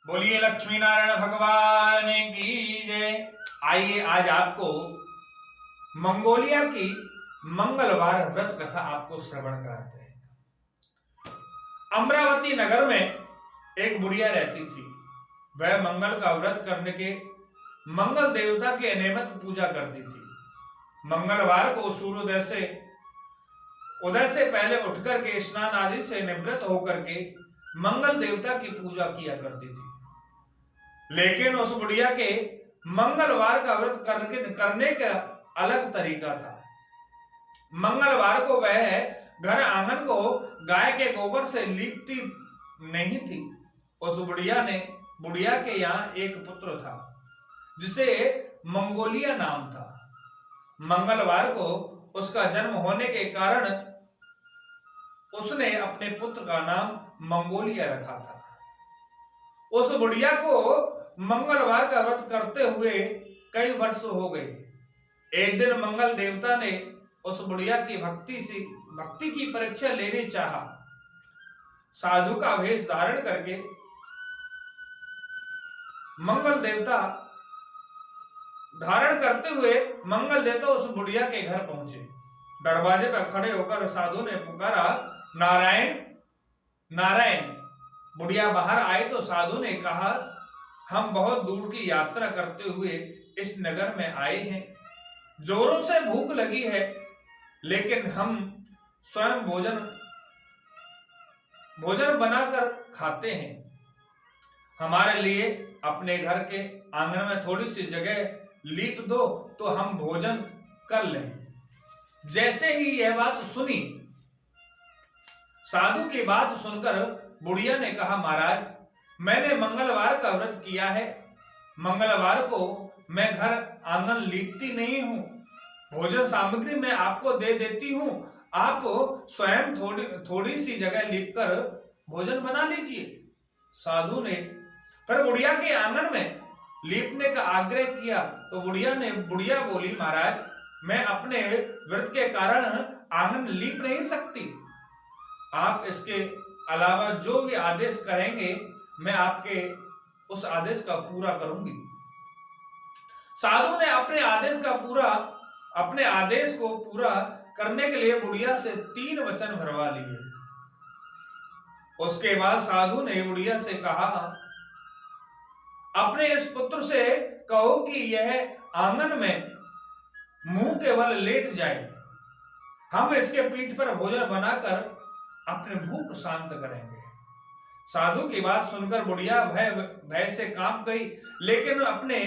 बोलिए लक्ष्मी नारायण भगवान की जय। आइए आज आपको मंगोलिया की मंगलवार व्रत कथा आपको श्रवण कराते हैं। अमरावती नगर में एक बुढ़िया रहती थी। वह मंगल का व्रत करने के मंगल देवता की अनियमित पूजा करती थी। मंगलवार को सूर्योदय उदय से पहले उठकर के स्नान आदि से निवृत्त होकर के मंगल देवता की पूजा किया करती थी। लेकिन उस बुढ़िया के मंगलवार का व्रत करने का अलग तरीका था। मंगलवार को वह घर आंगन को गाय के गोबर से लीपती नहीं थी। उस बुढ़िया के यहाँ एक पुत्र था जिसे मंगोलिया नाम था। मंगलवार को उसका जन्म होने के कारण उसने अपने पुत्र का नाम मंगोलिया रखा था। उस बुढ़िया को मंगलवार का व्रत करते हुए कई वर्ष हो गए। एक दिन मंगल देवता ने उस बुढ़िया की भक्ति की परीक्षा लेने चाहा। साधु का वेश धारण करके मंगल देवता उस बुढ़िया के घर पहुंचे। दरवाजे पर खड़े होकर साधु ने पुकारा, नारायण नारायण। बुढ़िया बाहर आई तो साधु ने कहा, हम बहुत दूर की यात्रा करते हुए इस नगर में आए हैं। जोरों से भूख लगी है, लेकिन हम स्वयं भोजन बनाकर खाते हैं। हमारे लिए अपने घर के आंगन में थोड़ी सी जगह लीप दो तो हम भोजन कर लें। जैसे ही यह बात सुनी, साधु की बात सुनकर बुढ़िया ने कहा, महाराज मैंने मंगलवार का व्रत किया है। मंगलवार को मैं घर आंगन लीपती नहीं हूं। भोजन सामग्री मैं आपको दे देती हूं, आप स्वयं थोड़ी सी जगह लीपकर भोजन बना लीजिए। साधु ने पर बुढ़िया के आंगन में लीपने का आग्रह किया तो बुढ़िया बोली, महाराज मैं अपने व्रत के कारण आंगन लीप नहीं सकती। आप इसके अलावा जो भी आदेश करेंगे मैं आपके उस आदेश का पूरा करूंगी। साधु ने अपने आदेश को पूरा करने के लिए बुढ़िया से 3 वचन भरवा लिए। उसके बाद साधु ने बुढ़िया से कहा, अपने इस पुत्र से कहो कि यह आंगन में मुंह के बल लेट जाए। हम इसके पीठ पर भोजन बनाकर अपने भूख शांत करेंगे। साधु की बात सुनकर बुढ़िया भय से कांप गई, लेकिन अपने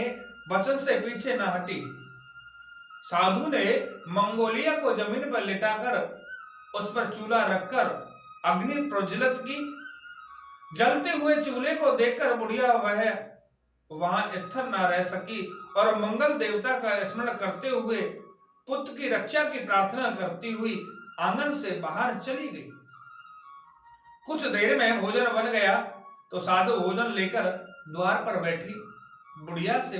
वचन से पीछे न हटी। साधु ने मंगोलिया को जमीन पर लिटाकर उस पर चूल्हा रखकर अग्नि प्रज्वलित की। जलते हुए चूल्हे को देखकर बुढ़िया वहां स्थिर न रह सकी और मंगल देवता का स्मरण करते हुए पुत्र की रक्षा की प्रार्थना करती हुई आंगन से बाहर चली गई। कुछ देर में भोजन बन गया तो साधु भोजन लेकर द्वार पर बैठी बुढ़िया से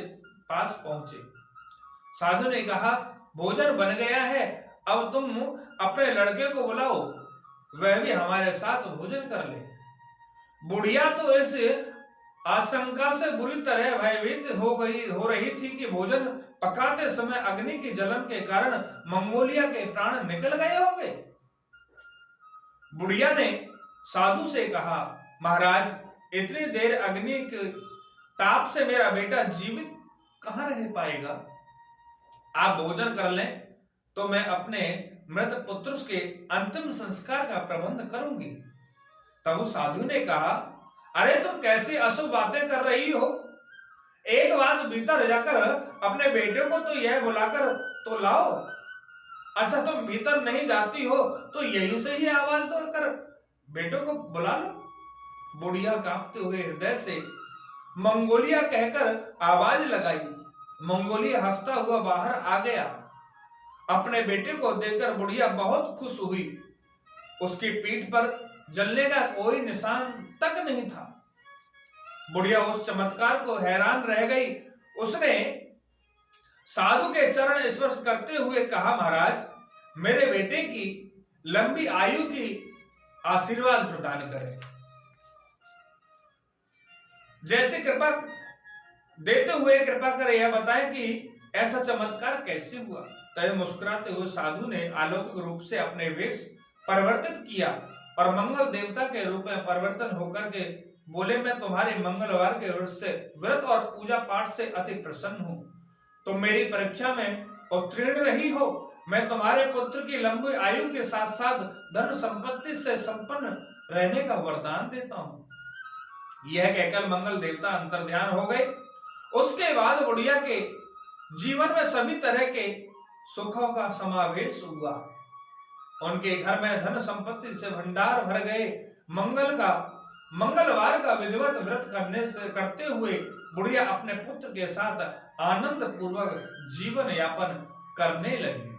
पास पहुंचे। साधु ने कहा, भोजन बन गया है, अब तुम अपने लड़के को बुलाओ, वह भी हमारे साथ भोजन कर ले। बुढ़िया तो इस आशंका से बुरी तरह भयभीत हो रही थी कि भोजन पकाते समय अग्नि की जलन के कारण मंगोलिया के प्राण निकल गए होंगे। बुढ़िया ने साधु से कहा, महाराज इतनी देर अग्नि के ताप से मेरा बेटा जीवित कहां रह पाएगा। आप भोजन कर लें तो मैं अपने मृत पुत्र के अंतिम संस्कार का प्रबंध करूंगी। तब उस साधु ने कहा, अरे तुम कैसी अशुभ बातें कर रही हो। एक बार भीतर जाकर अपने बेटे को तो यह बुलाकर तो लाओ। अच्छा तुम भीतर नहीं जाती हो तो यहीं से ही आवाज दो कर बेटों को बुला लो। बुढ़िया कांपते हुए हृदय से मंगोलिया कहकर आवाज लगाई। मंगोलिया हंसता हुआ बाहर आ गया। अपने बेटे को देखकर बुढ़िया बहुत खुश हुई। उसकी पीठ पर जलने का कोई निशान तक नहीं था। बुढ़िया उस चमत्कार को हैरान रह गई। उसने साधु के चरण स्पर्श करते हुए कहा, महाराज मेरे बेटे की लंबी आयु की आशीर्वाद प्रदान करें। जैसे कृपा देते हुए कृपा कर यह बताएं कि ऐसा चमत्कार कैसे हुआ। तय मुस्कुराते हुए साधु ने अलौकिक रूप से अपने वेश परिवर्तित किया और मंगल देवता के रूप में परिवर्तन होकर के बोले, मैं तुम्हारे मंगलवार के व्रत और पूजा पाठ से अति प्रसन्न हूँ। तुम मेरी परीक्षा में उत्तीर्ण रही हो। मैं तुम्हारे पुत्र की लंबी आयु के साथ साथ धन संपत्ति से संपन्न रहने का वरदान देता हूँ। यह कहकर मंगल देवता अंतर्ध्यान हो गए। उसके बाद बुढ़िया के जीवन में सभी तरह के सुखों का समावेश हुआ। उनके घर में धन संपत्ति से भंडार भर गए। मंगलवार का विधिवत व्रत करते हुए बुढ़िया अपने पुत्र के साथ आनंद पूर्वक जीवन यापन करने लगी।